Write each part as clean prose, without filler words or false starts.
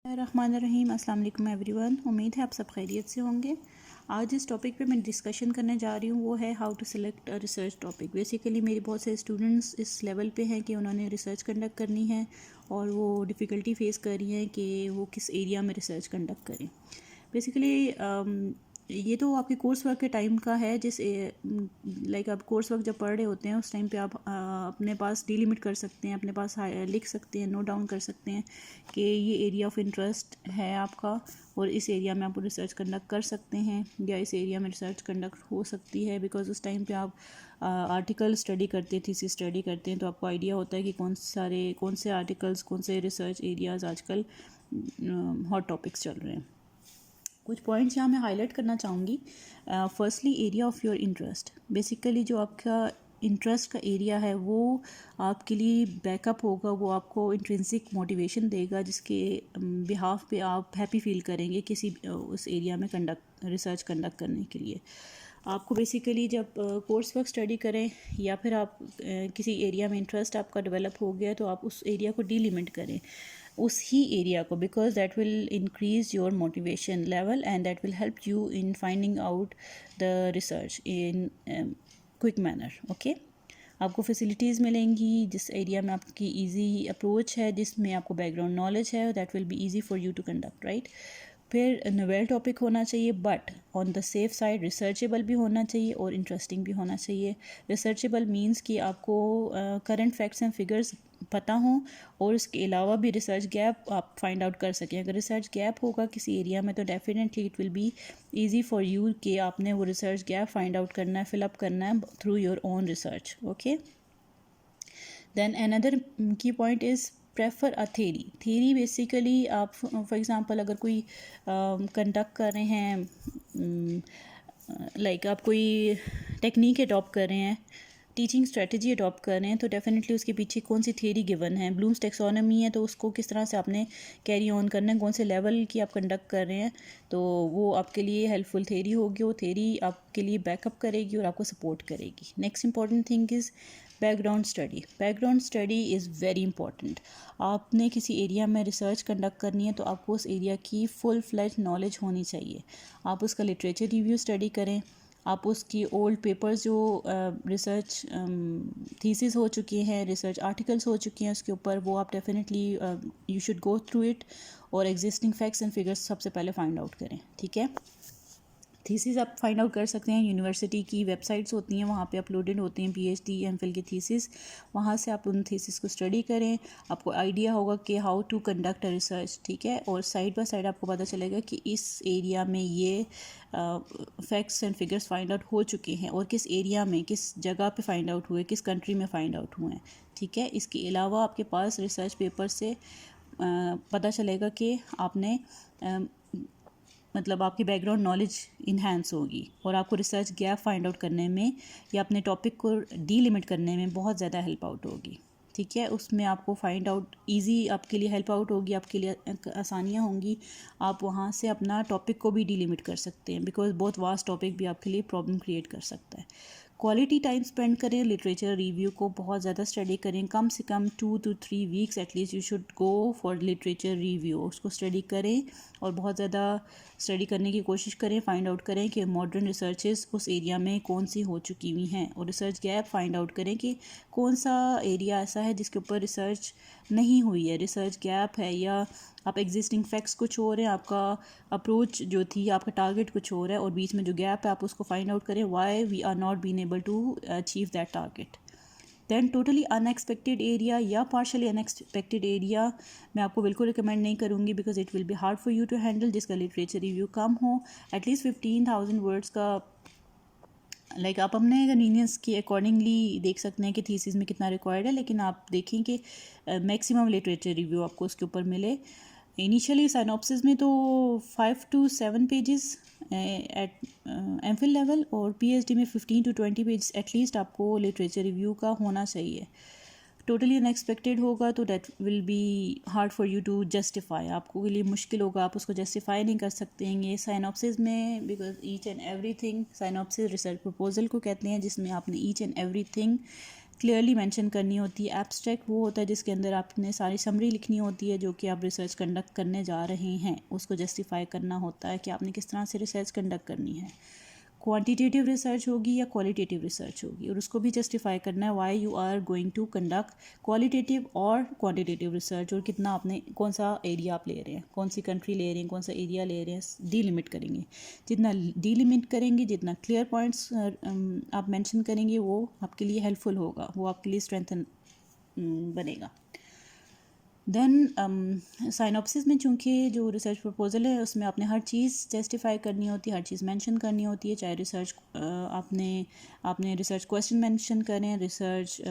रहमानिर्रहीम। अस्सलाम वालेकुम एवरीवन। उम्मीद है आप सब खैरियत से होंगे। आज जिस टॉपिक पे मैं डिस्कशन करने जा रही हूँ वो है how to select a research topic. Basically मेरे बहुत से स्टूडेंट्स इस लेवल पे हैं कि उन्होंने रिसर्च कंडक्ट करनी है और वो डिफ़िकल्टी फेस कर रही हैं कि वो किस एरिया में रिसर्च कंडक्ट करें। बेसिकली ये तो आपके कोर्स वर्क के टाइम का है, लाइक आप कोर्स वर्क जब पढ़ रहे होते हैं उस टाइम पे आप अपने पास डिलिमिट कर सकते हैं, अपने पास लिख सकते हैं, नोट डाउन कर सकते हैं कि ये एरिया ऑफ इंटरेस्ट है आपका और इस एरिया में आप रिसर्च कंडक्ट कर सकते हैं या इस एरिया में रिसर्च कंडक्ट हो सकती है। बिकॉज उस टाइम पे आप आर्टिकल स्टडी करते हैं, थीसिस स्टडी करते हैं, तो आपको आइडिया होता है कि कौन से आर्टिकल्स, कौन से रिसर्च एरियाज़ आजकल हॉट टॉपिक्स चल रहे हैं। कुछ पॉइंट्स यहाँ मैं हाईलाइट करना चाहूँगी। Firstly, area of your interest. Basically जो आपका इंटरेस्ट का एरिया है वो आपके लिए बैकअप होगा, वो आपको इंट्रिंसिक मोटिवेशन देगा जिसके बिहाफ पे आप हैप्पी फील करेंगे किसी उस एरिया में रिसर्च कंडक्ट करने के लिए। आपको बेसिकली जब कोर्स वर्क स्टडी करें या फिर आप किसी एरिया में इंटरेस्ट आपका डेवलप हो गया तो आप उस एरिया को डीलिमिट करें, उस ही एरिया को, because that will increase your motivation level and that will help you in finding out the research in quick manner. Okay, आपको फैसिलिटीज़ मिलेंगी जिस एरिया में आपकी इजी अप्रोच है, जिसमें आपको बैकग्राउंड नॉलेज है, that will be easy for you to conduct, right. फिर नोवेल टॉपिक होना चाहिए but on the safe side, researchable भी होना चाहिए और इंटरेस्टिंग भी होना चाहिए। रिसर्चेबल मींस कि आपको करंट फैक्ट्स एंड फिगर्स पता हों और उसके अलावा भी रिसर्च गैप आप फाइंड आउट कर सकें। अगर रिसर्च गैप होगा किसी एरिया में तो definitely it will be easy for you कि आपने वो रिसर्च गैप फाइंड आउट करना है, फिलअप करना है through your own research. Okay, then another key point is prefer a theory. Basically आप फॉर एग्ज़ाम्पल अगर कोई कंडक्ट कर रहे हैं, लाइक आप कोई टेक्निक अडॉप्ट कर रहे हैं, टीचिंग स्ट्रेटजी अडॉप्ट कर रहे हैं, तो डेफिनेटली उसके पीछे कौन सी थेरी गिवन है। ब्लूम्स टेक्सोनॉमी है तो उसको किस तरह से आपने कैरी ऑन करना है, कौन से लेवल की आप कंडक्ट कर रहे हैं, तो वो आपके लिए हेल्पफुल थेरी होगी। वो थेरी आपके लिए बैकअप करेगी और आपको सपोर्ट करेगी। Next important thing is background study. Background study is very important. आपने किसी एरिया में रिसर्च कंडक्ट करनी है तो आपको उस एरिया की फुल फ्लेज नॉलेज होनी चाहिए। आप उसका लिटरेचर रिव्यू स्टडी करें, आप उसकी ओल्ड पेपर्स जो रिसर्च थीसिस हो चुकी हैं, रिसर्च आर्टिकल्स हो चुके हैं उसके ऊपर, वो आप definitely you should go through it और एग्जिस्टिंग फैक्ट्स एंड फिगर्स सबसे पहले फाइंड आउट करें। ठीक है, थीसिस आप फाइंड आउट कर सकते हैं, यूनिवर्सिटी की वेबसाइट्स होती हैं वहाँ पे अपलोडेड होते हैं पीएचडी एमफिल के थीसिस, वहाँ से आप उन थीसिस को स्टडी करें, आपको आइडिया होगा कि how to conduct a research. ठीक है, और साइड बाय साइड आपको पता चलेगा कि इस एरिया में ये facts and figures find out हो चुके हैं और किस एरिया में, किस जगह पे फाइंड आउट हुए, किस कंट्री में फाइंड आउट हुए हैं। ठीक है, इसके अलावा आपके पास रिसर्च पेपर से पता चलेगा कि आपने मतलब आपकी बैकग्राउंड नॉलेज इन्हांस होगी और आपको रिसर्च गैप फाइंड आउट करने में या अपने टॉपिक को डीलिमिट करने में बहुत ज़्यादा हेल्प आउट होगी। ठीक है, उसमें आपको फाइंड आउट ईजी आपके लिए हेल्प आउट होगी, आपके लिए आसानियाँ होंगी। आप वहाँ से अपना टॉपिक को भी डीलिमिट कर सकते हैं, बिकॉज बहुत वास्ट टॉपिक भी आपके लिए प्रॉब्लम क्रिएट कर सकता है। क्वालिटी टाइम स्पेंड करें, लिटरेचर रिव्यू को बहुत ज़्यादा स्टडी करें, कम से कम 2 to 3 weeks at least you should go for literature review. उसको स्टडी करें और बहुत ज़्यादा स्टडी करने की कोशिश करें, फाइंड आउट करें कि मॉडर्न रिसर्चेस उस एरिया में कौन सी हो चुकी हुई हैं और रिसर्च गैप फाइंड आउट करें कि कौन सा एरिया ऐसा है जिसके ऊपर रिसर्च नहीं हुई है, रिसर्च गैप है, या आप एग्जिस्टिंग फैक्ट्स कुछ और हैं, आपका अप्रोच जो थी, आपका टारगेट कुछ और है और बीच में जो गैप है आप उसको फाइंड आउट करें, why we are not been able to achieve that target. Then totally unexpected area या पार्शली अनएक्सपेक्टेड एरिया मैं आपको बिल्कुल रिकमेंड नहीं करूँगी, because it will be hard for you to handle, जिसका लिटरेचर रिव्यू कम हो, एटलीस्ट 15,000 वर्ड्स का। लाइक आप अपने कन्वीनियंस के अकॉर्डिंगली देख सकते हैं कि थीसिस में कितना रिक्वायर्ड है, लेकिन आप देखें कि मैक्सिमम लिटरेचर रिव्यू आपको उसके ऊपर मिले। इनिशियली साइनॉप्सिस में तो 5 to 7 pages at MPhil level और पीएचडी में 15 to 20 पेज एटलीस्ट आपको लिटरेचर रिव्यू का होना चाहिए। टोटली अनएक्सपेक्टेड होगा तो that will be hard for you to justify, आपको के लिए मुश्किल होगा, आप उसको जस्टिफाई नहीं कर सकते हैं ये साइनॉप्सिस में, because each and every thing, synopsis research proposal को कहते हैं जिसमें आपने each and every thing clearly mention करनी होती है। एब्स्ट्रैक्ट वो होता है जिसके अंदर आपने सारी समरी लिखनी होती है जो कि आप रिसर्च कंडक्ट करने जा रहे हैं, उसको जस्टिफाई करना होता है कि आपने किस तरह से रिसर्च कंडक्ट करनी है। क्वांटिटेटिव रिसर्च होगी या क्वालिटेटिव रिसर्च होगी, और उसको भी जस्टिफाई करना है why you are going to conduct qualitative और क्वांटिटेटिव रिसर्च, और कितना आपने कौन सा एरिया आप ले रहे हैं, कौन सी कंट्री ले रहे हैं, कौन सा एरिया ले रहे हैं, डीलिमिट करेंगे। जितना डीलिमिट करेंगे, जितना क्लियर पॉइंट्स आप मेंशन करेंगे, वो आपके लिए हेल्पफुल होगा, वो आपके लिए स्ट्रेंथन बनेगा। देन साइनॉप्सिस में चूँकि जो रिसर्च प्रपोजल है उसमें आपने हर चीज़ जस्टिफाई करनी होती है, हर चीज़ मेंशन करनी होती है, चाहे रिसर्च आपने रिसर्च क्वेश्चन मेंशन करें, रिसर्च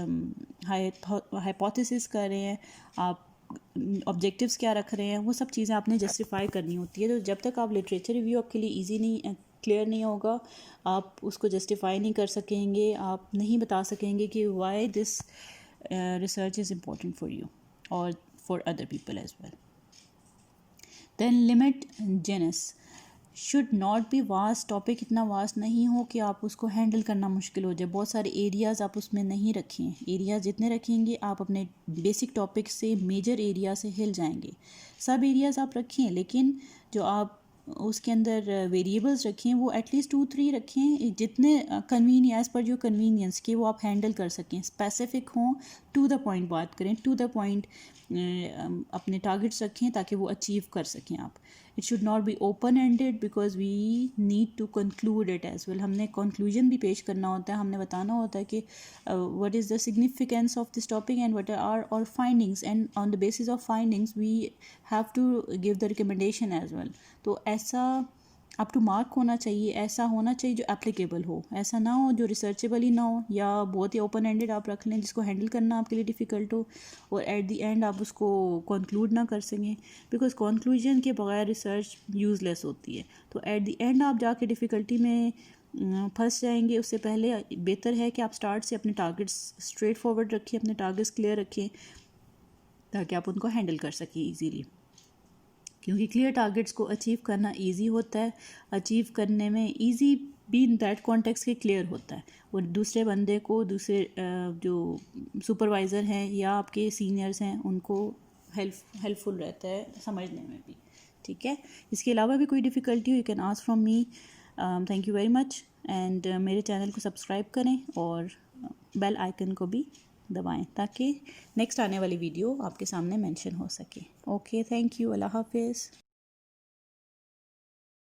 हाइपोथेसिस कर रहे हैं, आप ऑब्जेक्टिव्स क्या रख रहे हैं, वो सब चीज़ें आपने जस्टिफाई करनी होती है। तो जब तक आप लिटरेचर रिव्यू आपके लिए ईजी नहीं क्लियर नहीं होगा, आप उसको जस्टिफाई नहीं कर सकेंगे, आप नहीं बता सकेंगे कि why this research is important for you or for other people as well. Then limit genus should not be vast, topic इतना वास्ट नहीं हो कि आप उसको हैंडल करना मुश्किल हो जाए। बहुत सारे एरियाज़ आप उसमें नहीं रखें, एरियाज़ जितने रखेंगे आप अपने बेसिक टॉपिक से मेजर एरिया से हिल जाएंगे। सब एरियाज़ आप रखें, लेकिन जो आप उसके अंदर वेरिएबल्स रखें वो एटलीस्ट 2-3 रखें, जितने कन्वीनियंस पर जो कन्वीनियंस के वो आप हैंडल कर सकें, स्पेसिफिक हों, टू द पॉइंट बात करें, टू द पॉइंट अपने टारगेट्स रखें ताकि वो अचीव कर सकें आप। It should not be open ended because we need to conclude it as well. हमने कंक्लूजन भी पेश करना होता है, हमने बताना होता है कि what is the significance of this topic and what are our findings, and on the basis of findings we have to give the recommendation as well. तो ऐसा अप टू मार्क होना चाहिए, ऐसा होना चाहिए जो एप्लीकेबल हो, ऐसा ना हो जो रिसर्चेबल ही ना हो, या बहुत ही ओपन एंडेड आप रख लें जिसको हैंडल करना आपके लिए डिफ़िकल्ट हो, और एट द एंड आप उसको कंक्लूड ना कर सकें, बिकॉज कंक्लूजन के बगैर रिसर्च यूज़लेस होती है। तो एट द एंड आप जाके डिफ़िकल्टी में फंस जाएंगे। उससे पहले बेहतर है कि आप स्टार्ट से अपने टारगेट्स स्ट्रेट फॉरवर्ड रखें, अपने टारगेट्स क्लियर रखें ताकि आप उनको हैंडल कर सकें ईजीली, क्योंकि क्लियर टारगेट्स को अचीव करना इजी होता है। अचीव करने में इजी भी इन दैट कॉन्टेक्स्ट के क्लियर होता है, और दूसरे बंदे को, दूसरे जो सुपरवाइज़र हैं या आपके सीनियर्स हैं उनको हेल्पफुल रहता है समझने में भी। ठीक है, इसके अलावा भी कोई डिफ़िकल्टी हो you can ask from me. Thank you very much, and मेरे चैनल को सब्सक्राइब करें और बेल आइकन को भी दबाएं ताकि नेक्स्ट आने वाली वीडियो आपके सामने मेंशन हो सके। ओके, थैंक यू, अल्लाह हाफिज़।